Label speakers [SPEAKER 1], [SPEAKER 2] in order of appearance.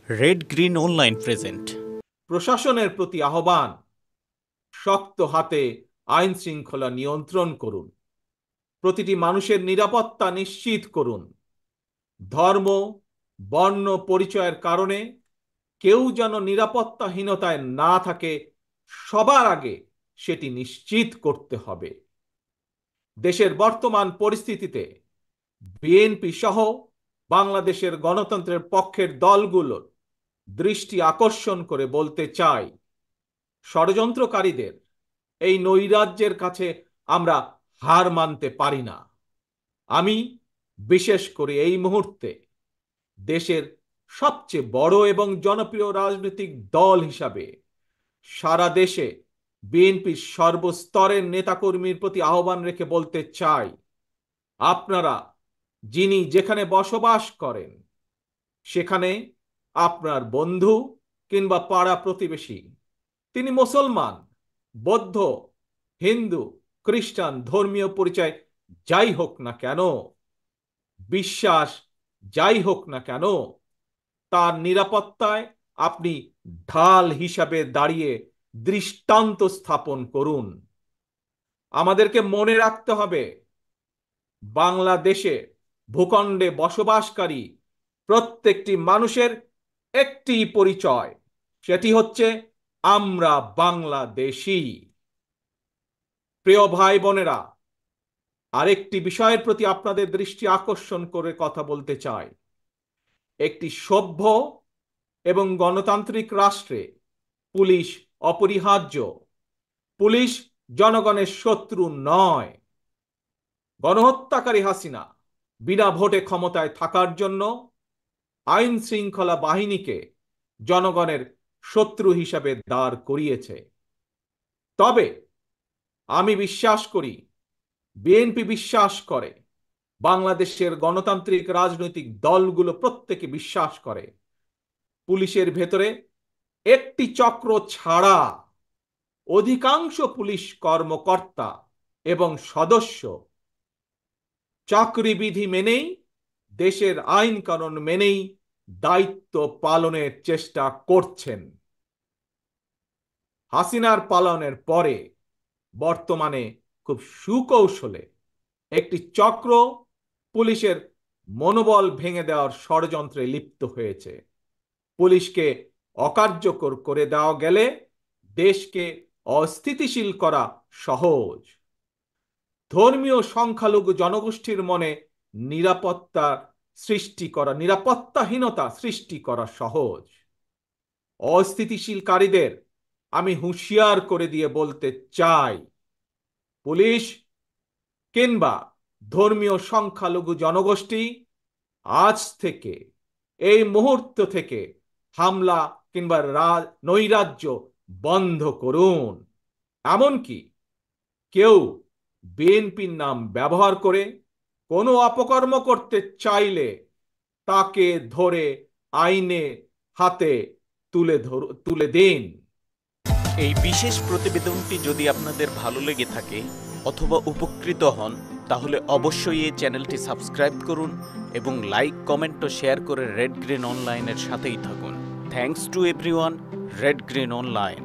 [SPEAKER 1] Red green online present.
[SPEAKER 2] প্রশাসনের প্রতি আহ্বান, শক্ত হাতে আইন শৃঙ্খলা নিয়ন্ত্রণ করুন। প্রতিটি মানুষের নিরাপত্তা নিশ্চিত করুন। ধর্ম, বর্ণ পরিচয়ের কারণে কেউ যেন নিরাপত্তাহীনতায় না থাকে, সবার আগে সেটি নিশ্চিত করতে হবে। দেশের বর্তমান পরিস্থিতিতে বিএনপি সহ বাংলাদেশের গণতন্ত্রের পক্ষের দলগুলোর দৃষ্টি আকর্ষণ করে বলতে চাই, ষড়যন্ত্রকারীদের এই নৈরাজ্যের কাছে আমরা হার মানতে পারি না। আমি বিশেষ করে এই মুহূর্তে দেশের সবচেয়ে বড় এবং জনপ্রিয় রাজনৈতিক দল হিসাবে সারা দেশে বিএনপির সর্বস্তরের নেতাকর্মীর প্রতি আহ্বান রেখে বলতে চাই, আপনারা যিনি যেখানে বসবাস করেন, সেখানে আপনার বন্ধু কিংবা পাড়া প্রতিবেশী, তিনি মুসলমান, বৌদ্ধ, হিন্দু, খ্রিস্টান, ধর্মীয় পরিচয় যাই হোক না কেন, বিশ্বাস যাই হোক না কেন, তার নিরাপত্তায় আপনি ঢাল হিসাবে দাঁড়িয়ে দৃষ্টান্ত স্থাপন করুন। আমাদেরকে মনে রাখতে হবে, বাংলাদেশে ভূখণ্ডে বসবাসকারী প্রত্যেকটি মানুষের একটি পরিচয়, সেটি হচ্ছে আমরা বাংলাদেশী। প্রিয় ভাই বোনেরা, আরেকটি বিষয়ের প্রতি আপনাদের দৃষ্টি আকর্ষণ করে কথা বলতে চাই। একটি সভ্য এবং গণতান্ত্রিক রাষ্ট্রে পুলিশ অপরিহার্য। পুলিশ জনগণের শত্রু নয়। গণহত্যাকারী হাসিনা বিনা ভোটে ক্ষমতায় থাকার জন্য আইন শৃঙ্খলা বাহিনীকে জনগণের শত্রু হিসাবে দাঁড় করিয়েছে। তবে আমি বিশ্বাস করি, বিএনপি বিশ্বাস করে, বাংলাদেশের গণতান্ত্রিক রাজনৈতিক দলগুলো প্রত্যেকে বিশ্বাস করে, পুলিশের ভেতরে একটি চক্র ছাড়া অধিকাংশ পুলিশ কর্মকর্তা এবং সদস্য চাকরিবিধি মেনেই, দেশের আইন কানুন মেনেই দায়িত্ব পালনের চেষ্টা করছেন। হাসিনার পালনের পরে বর্তমানে খুব সুকৌশলে একটি চক্র পুলিশের মনোবল ভেঙে দেওয়ার ষড়যন্ত্রে লিপ্ত হয়েছে। পুলিশকে অকার্যকর করে দেওয়া গেলে দেশকে অস্থিতিশীল করা সহজ। ধর্মীয় সংখ্যালঘু জনগোষ্ঠীর মনে নিরাপত্তাহীনতা সৃষ্টি করা সহজ। অস্থিতিশীলকারীদের আমি হুঁশিয়ার করে দিয়ে বলতে চাই, পুলিশ কিংবা ধর্মীয় সংখ্যালঘু জনগোষ্ঠী আজ থেকে, এই মুহূর্ত থেকে হামলা কিংবা নৈরাজ্য বন্ধ করুন। এমনকি কেউ বিএনপির নাম ব্যবহার করে কোনো অপকর্ম করতে চাইলে তাকে ধরে আইনে হাতে তুলে দিন।
[SPEAKER 1] এই বিশেষ প্রতিবেদনটি যদি আপনাদের ভালো লেগে থাকে অথবা উপকৃত হন, তাহলে অবশ্যই এই চ্যানেলটি সাবস্ক্রাইব করুন এবং লাইক, কমেন্ট ও শেয়ার করে রেড গ্রিন অনলাইনের সাথেই থাকুন। Thanks to everyone. Red green online.